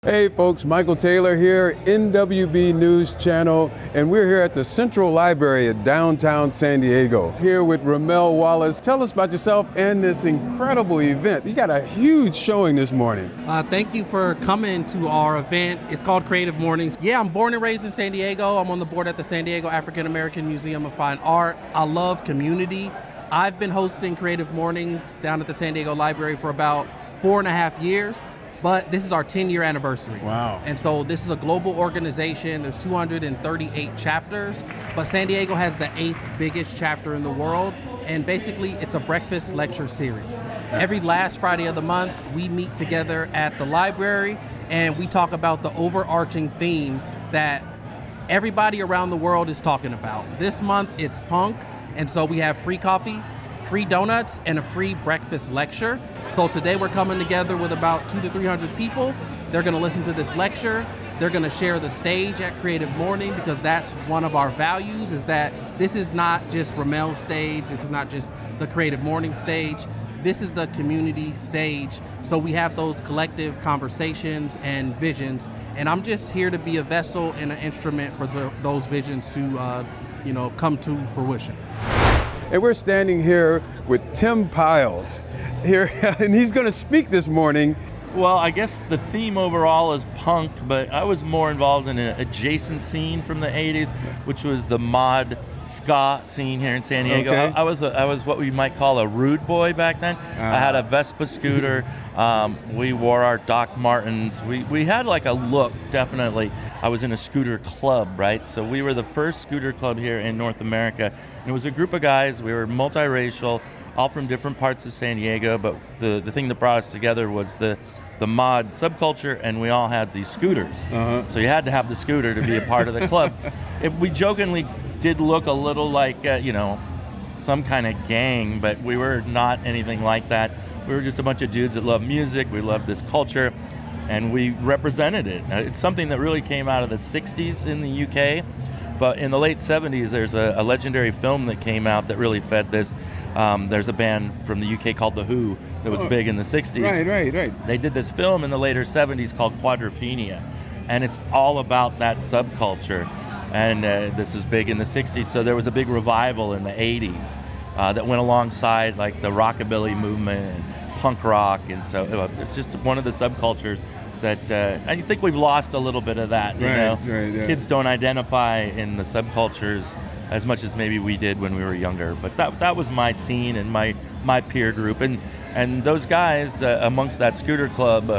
Hey folks, Michael Taylor here, NWB News Channel, and we're here at the Central Library at downtown San Diego. Here with Ramel Wallace. Tell us about yourself and this incredible event. You got a huge showing this morning. Thank you for coming to our event. It's called Creative Mornings. Yeah, I'm born and raised in San Diego. I'm on the board at the San Diego African American Museum of Fine Art. I love community. I've been hosting Creative Mornings down at the San Diego Library for about 4.5 years. But this is our 10-year anniversary. Wow. And so this is a global organization. There's 238 chapters, but San Diego has the 8th biggest chapter in the world. And basically, it's a breakfast lecture series. Every last Friday of the month, we meet together at the library and we talk about the overarching theme that everybody around the world is talking about. This month, it's punk. And so we have free coffee, free donuts, and a free breakfast lecture. So today we're coming together with about 200 to 300 people. They're gonna listen to this lecture. They're gonna share the stage at Creative Morning because that's one of our values, is that this is not just Ramel's stage, this is not just the Creative Morning stage, this is the community stage. So we have those collective conversations and visions, and I'm just here to be a vessel and an instrument for those visions to come to fruition. And we're standing here with Tim Pyle here, and he's going to speak this morning. Well, I guess the theme overall is punk, but I was more involved in an adjacent scene from the 80s, which was the mod ska scene here in San Diego. Okay. I was what we might call a rude boy back then. I had a Vespa scooter. We wore our Doc Martens. We had like a look, definitely. I was in a scooter club, right? So we were the first scooter club here in North America. And it was a group of guys. We were multiracial, all from different parts of San Diego. But the thing that brought us together was the mod subculture, and we all had these scooters. So you had to have the scooter to be a part of the club. We jokingly did look a little like, some kind of gang, but we were not anything like that. We were just a bunch of dudes that loved music. We loved this culture, and we represented it. Now, it's something that really came out of the 60s in the UK, but in the late 70s, there's a legendary film that came out that really fed this. There's a band from the UK called The Who that was big in the 60s. Right. They did this film in the later 70s called Quadrophenia, and it's all about that subculture. And this is big in the 60s, so there was a big revival in the 80s that went alongside like the rockabilly movement and punk rock, and so it's just one of the subcultures that I think we've lost a little bit of that. Right. Kids don't identify in the subcultures as much as maybe we did when we were younger. But that was my scene and my peer group, and those guys amongst that scooter club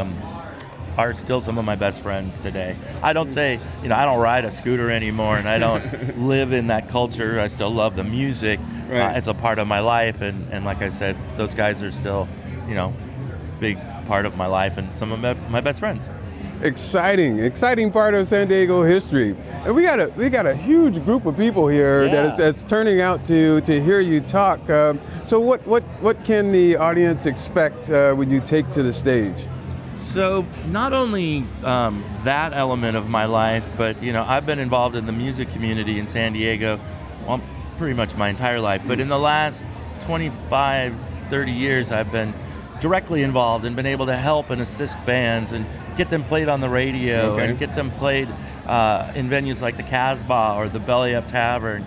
are still some of my best friends today. I don't say, I don't ride a scooter anymore, and I don't live in that culture. I still love the music. Right. It's a part of my life, and like I said, those guys are still, big part of my life and some of my best friends. Exciting part of San Diego history. And we got a huge group of people here that's turning out to hear you talk. So what can the audience expect when you take to the stage? So not only that element of my life, but I've been involved in the music community in San Diego, well, pretty much my entire life. But in the last 25, 30 years, I've been directly involved and been able to help and assist bands and get them played on the radio and get them played in venues like the Casbah or the Belly Up Tavern.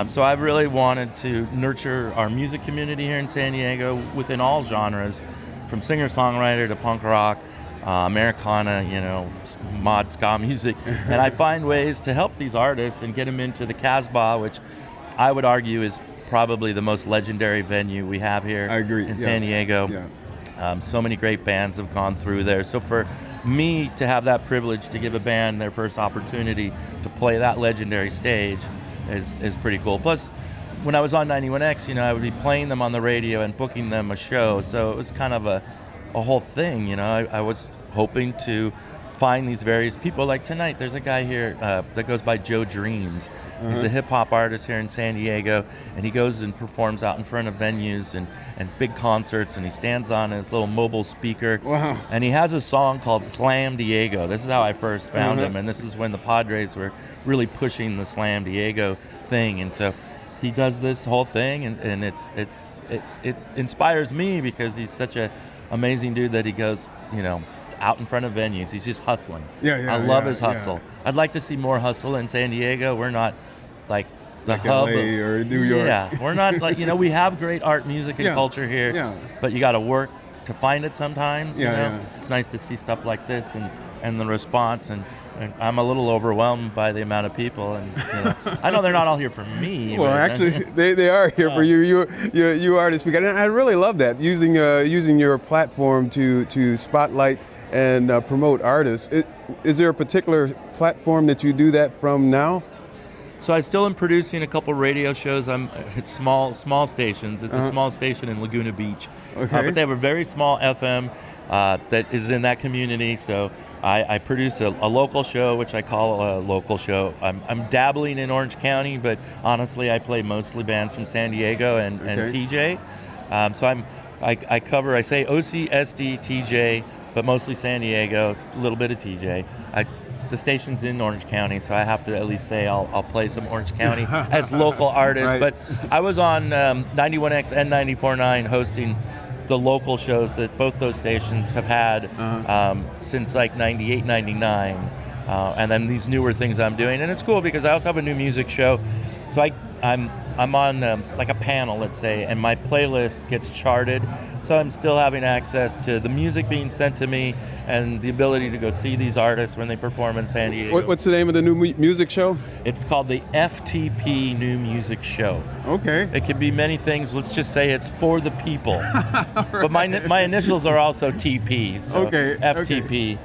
So I've really wanted to nurture our music community here in San Diego within all genres, from singer-songwriter to punk rock, Americana, mod ska music. And I find ways to help these artists and get them into the Casbah, which I would argue is probably the most legendary venue we have here in San Diego. So many great bands have gone through there. So for me to have that privilege to give a band their first opportunity to play that legendary stage is pretty cool. Plus, when I was on 91X, I would be playing them on the radio and booking them a show. So it was kind of a whole thing, I was hoping to find these various people. Like tonight, there's a guy here that goes by Joe Dreams. He's a hip-hop artist here in San Diego, and he goes and performs out in front of venues and big concerts, and he stands on his little mobile speaker. Wow. And he has a song called Slam Diego. This is how I first found him, and this is when the Padres were really pushing the Slam Diego thing. And so he does this whole thing, and it inspires me because he's such a amazing dude that he goes, out in front of venues. He's just hustling. Yeah, I love his hustle. I'd like to see more hustle in San Diego. We're not like the like hub LA or New York. Yeah, we're not like, we have great art, music, and culture here, but you got to work to find it sometimes. It's nice to see stuff like this and the response, and I'm a little overwhelmed by the amount of people, and I know they're not all here for me. Well, actually, they are here for you. You are to speak, and I really love that, using your platform to spotlight and promote artists. Is there a particular platform that you do that from now? So I still am producing a couple radio shows. It's small stations. It's a small station in Laguna Beach, but they have a very small FM that is in that community. So I produce a local show, which I call a local show. I'm dabbling in Orange County, but honestly, I play mostly bands from San Diego and TJ. So I cover, I say OC, SD, TJ, but mostly San Diego, a little bit of TJ. The station's in Orange County, so I have to at least say I'll play some Orange County as local artists. Right. But I was on 91X and 94.9 hosting the local shows that both those stations have had since like 98, 99. And then these newer things I'm doing. And it's cool because I also have a new music show. So I'm on like a panel, let's say, and my playlist gets charted. So I'm still having access to the music being sent to me and the ability to go see these artists when they perform in San Diego. What's the name of the new music show? It's called the FTP New Music Show. Okay. It could be many things. Let's just say it's for the people. Right. But my initials are also TP, so FTP,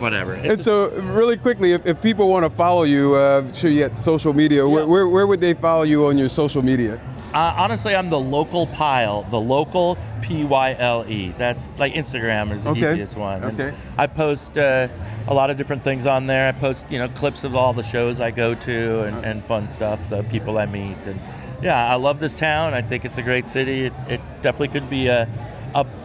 whatever. And so really quickly, if people want to follow you, sure you at social media, where would they follow you on your social media? Honestly, I'm the local Pyle, the local Pyle. That's like Instagram is the easiest one. Okay. And I post a lot of different things on there. I post, clips of all the shows I go to and fun stuff, the people I meet. And yeah, I love this town. I think it's a great city. It definitely could be a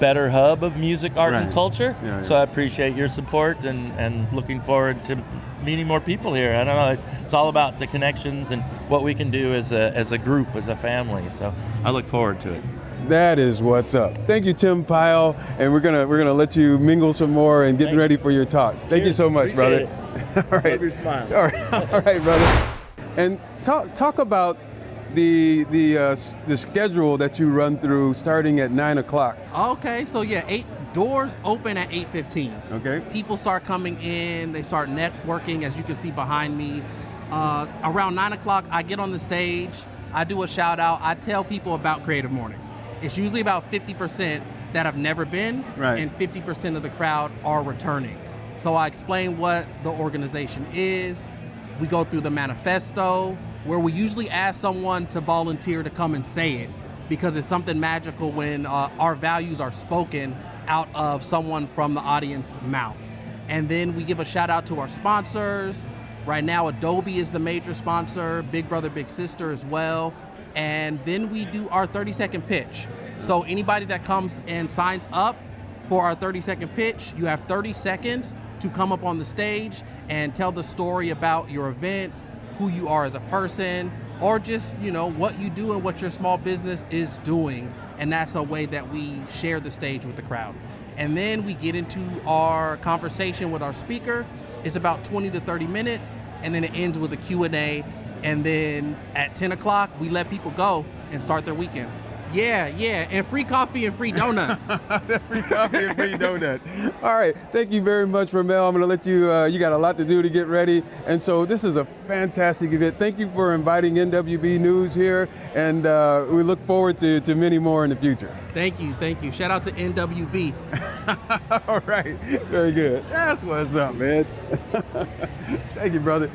better hub of music, art, and culture. So I appreciate your support and looking forward to meeting more people here. I don't know. It's all about the connections and what we can do as a group, as a family. So I look forward to it. That is what's up. Thank you, Tim Pyle, and we're gonna let you mingle some more and get ready for your talk. Thank you so much, Appreciate brother. All right. Love your smile. All right, brother. And talk about the schedule that you run through starting at 9 o'clock. Okay, so doors open at 8:15. Okay. People start coming in, they start networking, as you can see behind me. Around 9 o'clock, I get on the stage, I do a shout out, I tell people about Creative Mornings. It's usually about 50% that have never been, and 50% of the crowd are returning. So I explain what the organization is. We go through the manifesto, where we usually ask someone to volunteer to come and say it, because it's something magical when our values are spoken out of someone from the audience's mouth. And then we give a shout out to our sponsors. Right now, Adobe is the major sponsor, Big Brother, Big Sister as well. And then we do our 30-second pitch. So anybody that comes and signs up for our 30-second pitch, you have 30 seconds to come up on the stage and tell the story about your event, who you are as a person, or just, what you do and what your small business is doing. And that's a way that we share the stage with the crowd. And then we get into our conversation with our speaker. It's about 20 to 30 minutes, and then it ends with a Q&A. And then at 10 o'clock, we let people go and start their weekend. Yeah, and free coffee and free donuts. Free coffee and free donuts. All right, thank you very much, Ramel. I'm gonna let you, you got a lot to do to get ready. And so this is a fantastic event. Thank you for inviting NWB News here, and we look forward to many more in the future. Thank you. Shout out to NWB. All right, very good. That's what's up, man. Thank you, brother.